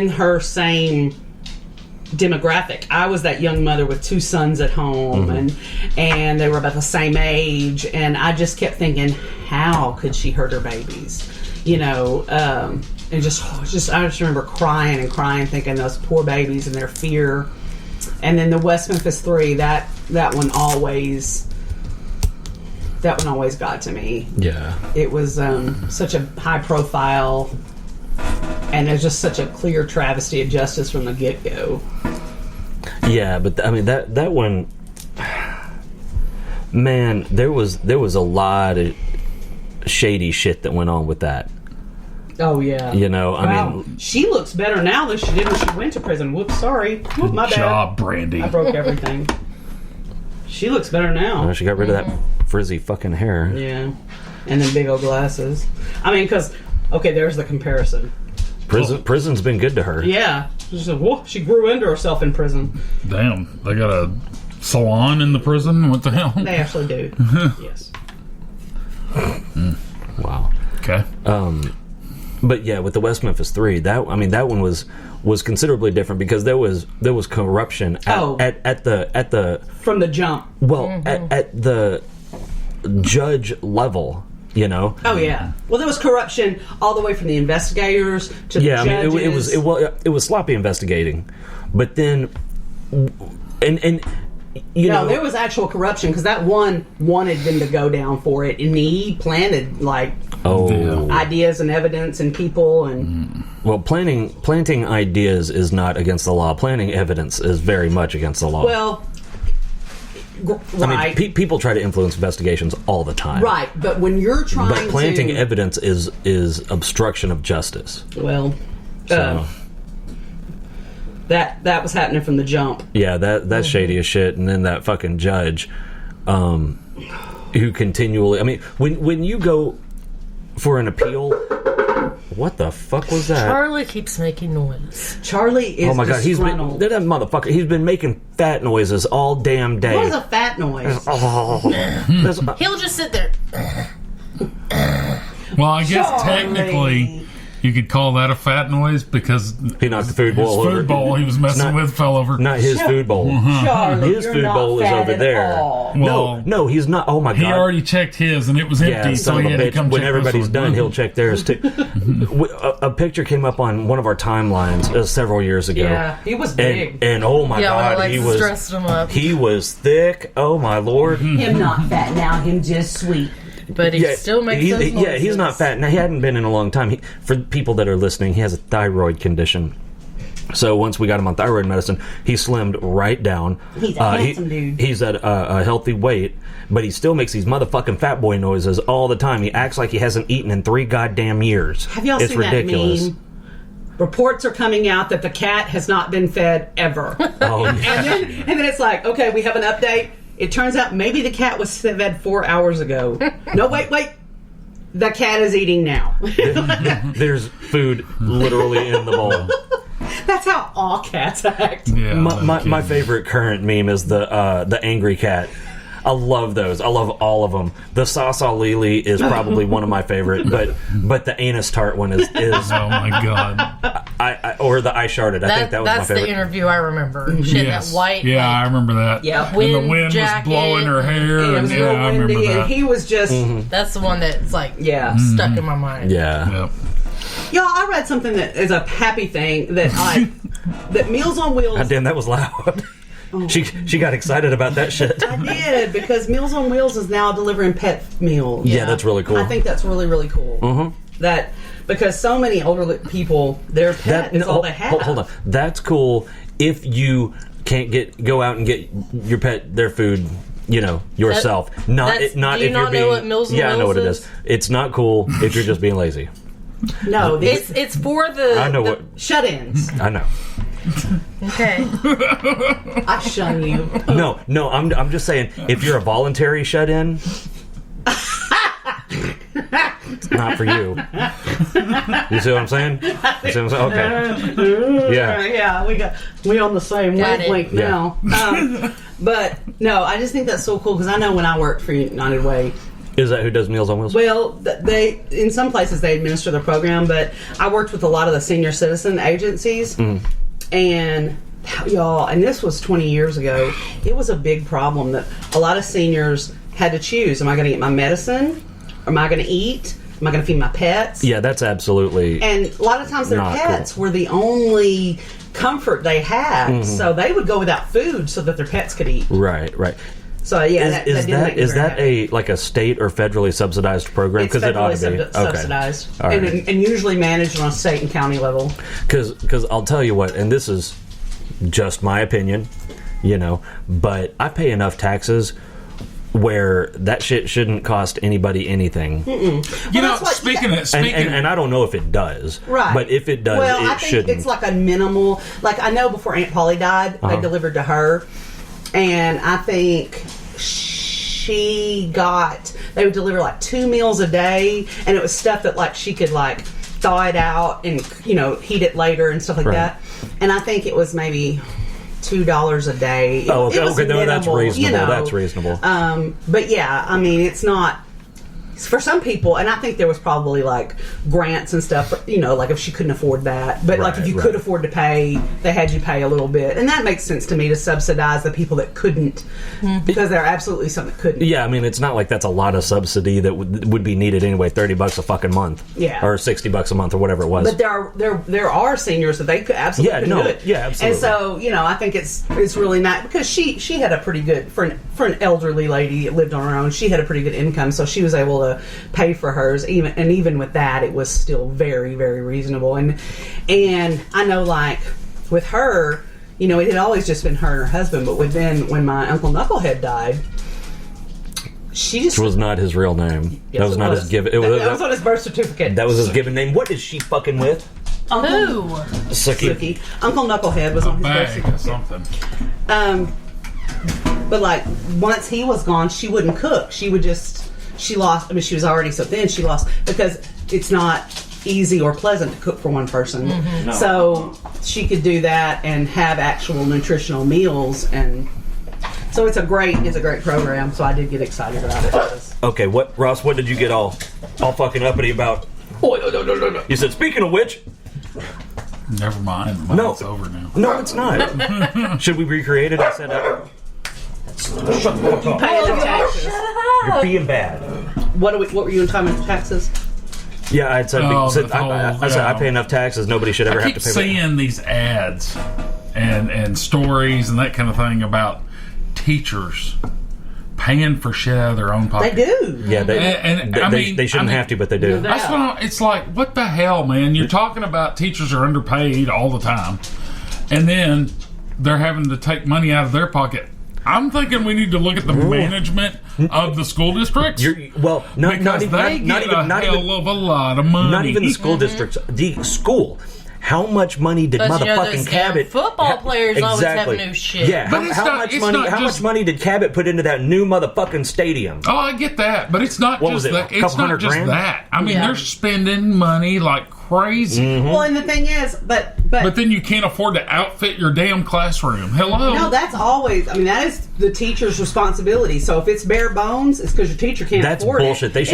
in her same demographic. I was that young mother with 2 sons at home, and they were about the same age, and I just kept thinking, how could she hurt her babies? You know, and just I just remember crying and crying, thinking those poor babies and their fear. And then the West Memphis 3, that one always got to me. Yeah, it was such a high profile, and there's just such a clear travesty of justice from the get-go. Yeah, but I mean that one, man, there was a lot of shady shit that went on with that. Oh yeah, you know, wow. I mean, she looks better now than she did when she went to prison. Whoops, sorry. Good my bad. job, Brandy. I broke everything. She looks better now. She got rid of that frizzy fucking hair. Yeah, and then big old glasses. I mean, because there's the comparison. Prison's been good to her. Yeah, she grew into herself in prison. Damn, they got a salon in the prison. What the hell? They actually do. Yes. Wow. Okay. But yeah, with the West Memphis 3, that one was considerably different because there was corruption at the from the jump. Well, at the judge level, you know. Oh yeah. Well, there was corruption all the way from the investigators to the judges. I mean, it was sloppy investigating, but then you know, there was actual corruption because that one wanted them to go down for it, and he planted ideas and evidence and people and. Well, planting ideas is not against the law. Planting evidence is very much against the law. Well, right. I mean, people try to influence investigations all the time. Right, but when you're trying but planting evidence is obstruction of justice. Well, that was happening from the jump. Yeah, that's shady as shit. And then that fucking judge, who continually, I mean, when you go for an appeal, what the fuck was that? Charlie keeps making noise. Charlie is. Oh my god, disgruntled. that motherfucker. He's been making fat noises all damn day. What is a fat noise? He'll just sit there. Well, I guess technically you could call that a fat noise because he knocked the food bowl over. His food bowl he was messing with fell over. Not his food bowl. Charlie, his food bowl is over there. Well, no, he's not. Oh my god, he already checked his and it was empty. Yeah, so he had to come when check everybody's done, he'll check theirs too. A picture came up on one of our timelines several years ago. Yeah, he was big. And oh my god, when he was dressed him up. He was thick. Oh my lord. Him not fat now. Him just sweet. But he still makes those noises. Yeah, he's not fat. Now, he hadn't been in a long time. For people that are listening, he has a thyroid condition. So once we got him on thyroid medicine, he slimmed right down. He's a handsome dude. He's at a healthy weight, but he still makes these motherfucking fat boy noises all the time. He acts like he hasn't eaten in 3 goddamn years. Have y'all seen ridiculous. That meme? Reports are coming out that the cat has not been fed ever. Oh, yeah. and then it's like, okay, we have an update. It turns out maybe the cat was fed 4 hours ago. No, wait. The cat is eating now. There's food literally in the bowl. That's how all cats act. Yeah, my favorite current meme is the angry cat. I love those. I love all of them. The Sasa Lily is probably one of my favorite, but the anus tart one is oh my god. Or the I sharted. I think that was my favorite. That's the interview I remember. She had that white. Yeah, I remember that. Yeah, and the wind jacket, was blowing her hair. It was I remember windy, that. and he was just. That's the one that's like stuck in my mind. Yeah. Yep. Y'all, I read something that is a happy thing that that Meals on Wheels. God damn, that was loud. She got excited about that shit. I did, because Meals on Wheels is now delivering pet meals. Yeah, that's really cool. I think that's really, really cool. Mm-hmm. That because so many older people, their pet is all they have. Hold on, that's cool if you can't go out and get your pet their food. You know, yourself. Not do you if not you're know being. what Meals on I know Wheels what it is? is. It's not cool if you're just being lazy. No, It's for the. I know what. shut-ins. I know. Okay. I shun you. No. I'm just saying, if you're a voluntary shut-in, it's not for you. You see what I'm saying? Okay. Yeah. We on the same wavelength now. But no, I just think that's so cool because I know when I worked for United Way, Is that who does Meals on Wheels? Well, they in some places they administer the program, but I worked with a lot of the senior citizen agencies, and y'all, and this was 20 years ago, it was a big problem that a lot of seniors had to choose. Am I going to get my medicine? Or am I going to eat? Am I going to feed my pets? Yeah, that's absolutely. And a lot of times their pets were the only comfort they had, so they would go without food so that their pets could eat. Right. So yeah, is that a like a state or federally subsidized program? Because it ought to be subsidized, okay. and usually managed on a state and county level. Because I'll tell you what, and this is just my opinion, but I pay enough taxes where that shit shouldn't cost anybody anything. Speaking and I don't know if it does, right? But if it does, I think shouldn't. It's like a minimal. Like I know before Aunt Polly died, they delivered to her, and I think they would deliver like 2 meals a day, and it was stuff that like she could like thaw it out and heat it later and stuff like that. And I think it was maybe $2 a day. Oh, okay. Minimal, No, that's reasonable. That's reasonable. But yeah, I mean, it's not. For some people, and I think there was probably like grants and stuff, like if she couldn't afford that. But like if you could afford to pay, they had you pay a little bit. And that makes sense to me, to subsidize the people that couldn't, because there are absolutely some that couldn't. Yeah, I mean, it's not like that's a lot of subsidy that would be needed anyway. $30 a fucking month. Yeah. Or $60 a month or whatever it was. But there are seniors that they could absolutely couldn't do it. Yeah, absolutely. And so, I think it's really nice, because she had a pretty good, for an elderly lady that lived on her own, she had a pretty good income, so she was able to pay for hers, even with that, it was still very, very reasonable. And I know, like with her, it had always just been her and her husband. But when my Uncle Knucklehead died, which was not his real name. Yes, that was not his given. That was on his birth certificate. That was his given name. What is she fucking with? Uncle Sookie. Uncle Knucklehead was on his birth certificate. Something. But like once he was gone, she wouldn't cook. She lost. I mean, she was already so thin. She lost because it's not easy or pleasant to cook for one person. No. So she could do that and have actual nutritional meals, and so it's a great program. So I did get excited about it. Okay, Ross? What did you get all fucking uppity about? Oh, no. You said, speaking of which. Never mind. It's over now. No, it's not. Should we recreate it? I said. You pay enough taxes. You're being bad. What were you in time with taxes? Yeah, I said. I pay enough taxes. Nobody should ever have to pay. I keep seeing these ads and stories and that kind of thing about teachers paying for shit out of their own pocket. They do. Yeah, they shouldn't have to, but they do. It's like, what the hell, man? You're talking about teachers are underpaid all the time, and then they're having to take money out of their pocket. I'm thinking we need to look at the management of the school districts. Not even of a lot of money. Not even the school districts. The school. How much money did motherfucking Cabot? Football players always have new shit. Yeah, but how much money did Cabot put into that new motherfucking stadium? Oh, I get that, but it's not just that. It's not just that. I mean, they're spending money like crazy. Mm-hmm. Well, and the thing is, but then you can't afford to outfit your damn classroom. Hello? No, that's always. I mean, that is the teacher's responsibility. So if it's bare bones, it's because your teacher can't afford it. That's bullshit. They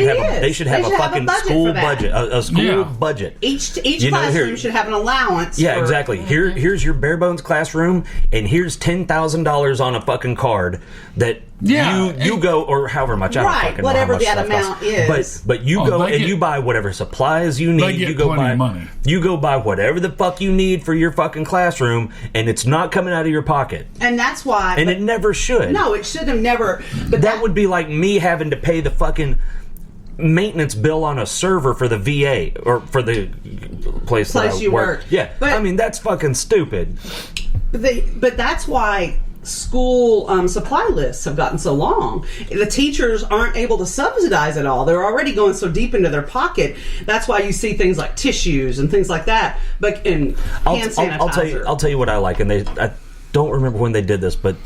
should have a fucking school budget. A school budget. Each classroom should have an allowance. Yeah, exactly. Here's your bare bones classroom, and here's $10,000 on a fucking card that you go, or however much. I don't fucking whatever know how much that amount costs. is. But you go and you buy whatever supplies you need. You go buy money. You go buy whatever the fuck you need for your fucking classroom, and it's not coming out of your pocket. And that's why. And it never should. No, it should have never. But that would be like me having to pay the fucking maintenance bill on a server for the VA or for the place that I work. Yeah, but, I mean that's fucking stupid. But that's why school supply lists have gotten so long. The teachers aren't able to subsidize it all. They're already going so deep into their pocket. That's why you see things like tissues and things like that. But hand sanitizer. I'll tell you what I like, and I don't remember when they did this, but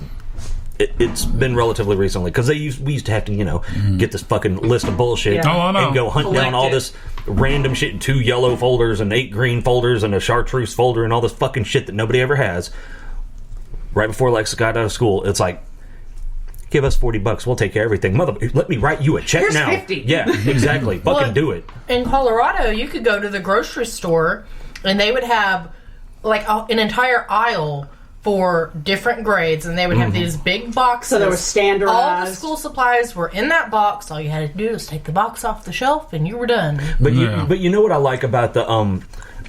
it's been relatively recently because we used to have to get this fucking list of bullshit and go hunt down all this random shit in 2 yellow folders and 8 green folders and a chartreuse folder and all this fucking shit that nobody ever has. Right before Lexa got out of school, it's like, give us $40, we'll take care of everything. Mother, let me write you a check Here's now. 50. Yeah, exactly. Fucking do it. In Colorado, you could go to the grocery store and they would have like an entire aisle for different grades, and they would have these big boxes. So they were standardized. All the school supplies were in that box. All you had to do was take the box off the shelf, and you were done. But you know what I like about the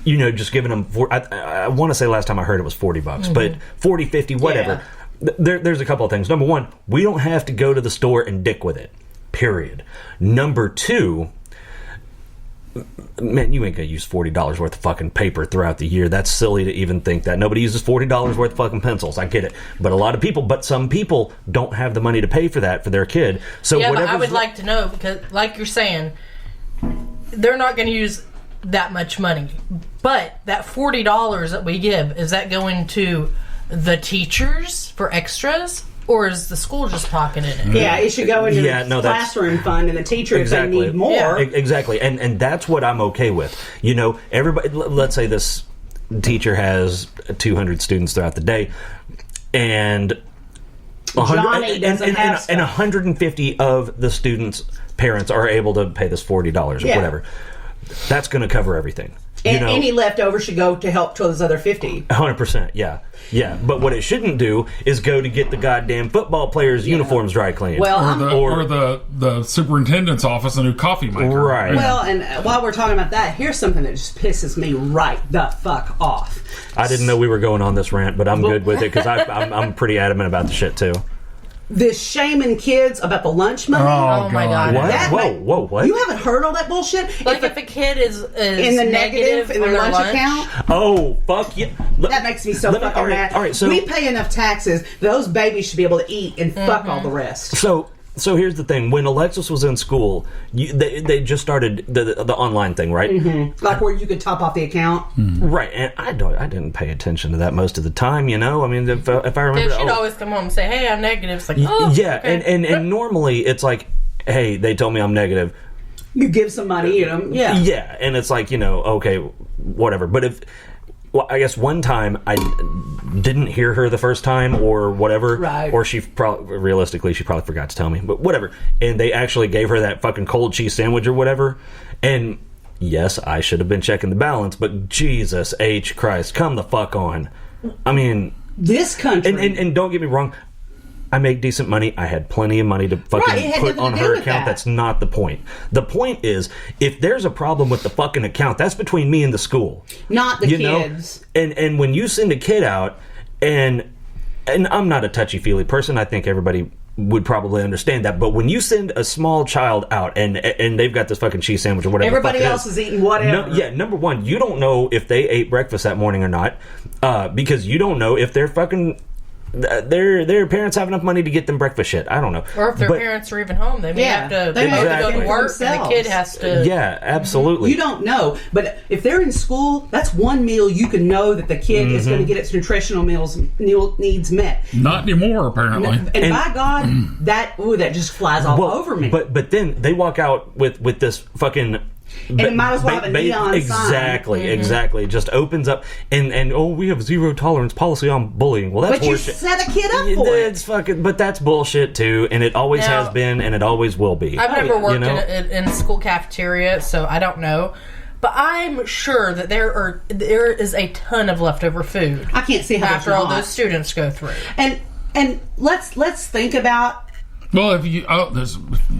just giving them. I want to say last time I heard it was $40, but 40, 50, whatever. Yeah. There's a couple of things. Number one, we don't have to go to the store and dick with it. Period. Number two. Man, you ain't gonna use $40 worth of fucking paper throughout the year. That's silly to even think that. Nobody uses $40 worth of fucking pencils. I get it. But some people don't have the money to pay for that for their kid. So yeah, but I would like to know, because like you're saying, they're not going to use that much money. But that $40 that we give, is that going to the teachers for extras? Or is the school just pocketing it? Yeah, it should go into the classroom fund, and the teacher, if they need more. Yeah. Exactly. And that's what I'm okay with. You know, everybody, let's say this teacher has 200 students throughout the day, and 150 of the students' parents are able to pay this $40 or whatever. That's going to cover everything. And any leftover should go to help to those other 50. 100%, yeah. But what it shouldn't do is go to get the goddamn football players' uniforms dry cleaned. Well, or the superintendent's office a new coffee maker. Right. Well, and while we're talking about that, here's something that just pisses me right the fuck off. I didn't know we were going on this rant, but I'm good with it, because I'm pretty adamant about the shit, too. This shaming kids about the lunch money. Oh my God. What? Whoa, what? You haven't heard all that bullshit? Like if a kid is in the negative in their lunch account? Oh, fuck yeah. That makes me so fucking mad. All right, so we pay enough taxes, those babies should be able to eat and fuck all the rest. So here's the thing. When Alexis was in school, they just started the online thing, right? Mm-hmm. Like where you could top off the account. Mm-hmm. Right, and I didn't pay attention to that most of the time, you know? I mean, if I remember... She'd always come home and say, hey, I'm negative. It's like, yeah, okay. and normally it's like, hey, they told me I'm negative. You give some money, Yeah, and it's like, okay, whatever. But I guess one time I didn't hear her the first time or whatever. Right. Or she realistically, she probably forgot to tell me. But whatever. And they actually gave her that fucking cold cheese sandwich or whatever. And yes, I should have been checking the balance, but Jesus H. Christ, come the fuck on. I mean... This country... And don't get me wrong, I make decent money. I had plenty of money to fucking put on her account. That's not the point. The point is, if there's a problem with the fucking account, that's between me and the school. Not the kids. And when you send a kid out, and I'm not a touchy-feely person, I think everybody would probably understand that, but when you send a small child out and they've got this fucking cheese sandwich or whatever, everybody else is eating whatever. Number one, you don't know if they ate breakfast that morning or not, because you don't know if they're fucking... Their parents have enough money to get them breakfast shit. I don't know. Or if their parents are even home, they may have to go to work and the kid has to... Yeah, absolutely. You don't know. But if they're in school, that's one meal you can know that the kid is going to get its nutritional needs met. Not anymore, apparently. And by God, that just flies all over me. But then they walk out with this fucking... And it might as well have a neon sign. Exactly. It just opens up and we have zero tolerance policy on bullying. Well, that's bullshit. But you set a kid up for it. It's fucking, but that's bullshit too, and it always has been, and it always will be. I've never worked in a school cafeteria, so I don't know. But I'm sure that there is a ton of leftover food. I can't see how after all those students go through. And let's think about. Well,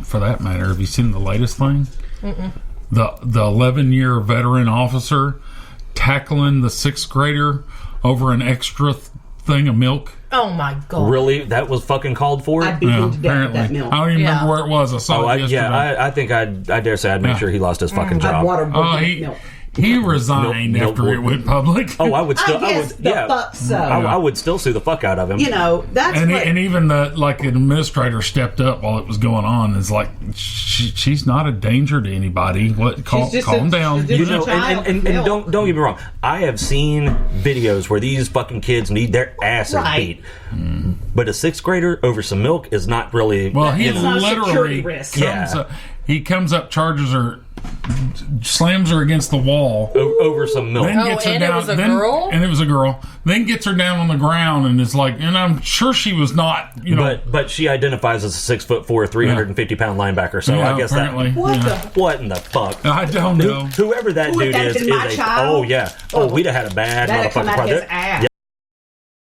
for that matter, have you seen the latest thing? Mm-mm. The 11-year veteran officer tackling the 6th grader over an extra thing of milk. Oh my God! Really? That was fucking called for? I'd beat him to death with that milk. I don't even remember where it was. I saw it yesterday. Yeah, I think I dare say I'd make sure he lost his fucking job. Milk. He resigned after it went public. Oh, I would still. I would still sue the fuck out of him. That's and even an administrator stepped up while it was going on. It's like she's not a danger to anybody. Calm down. And don't get me wrong. I have seen videos where these fucking kids need their asses beat. But a 6th grader over some milk is not really. Well, he literally he comes up, charges her slams her against the wall over some milk. Then gets her down. It was a girl? And it was a girl. Then gets her down on the ground and is like, and I'm sure she was not, But she identifies as a 6'4", 350-pound linebacker. So I guess apparently, what in the fuck? I don't know. Whoever that dude is my a child? we'd have had a bad That'd come motherfucking out his project. ass. Yeah.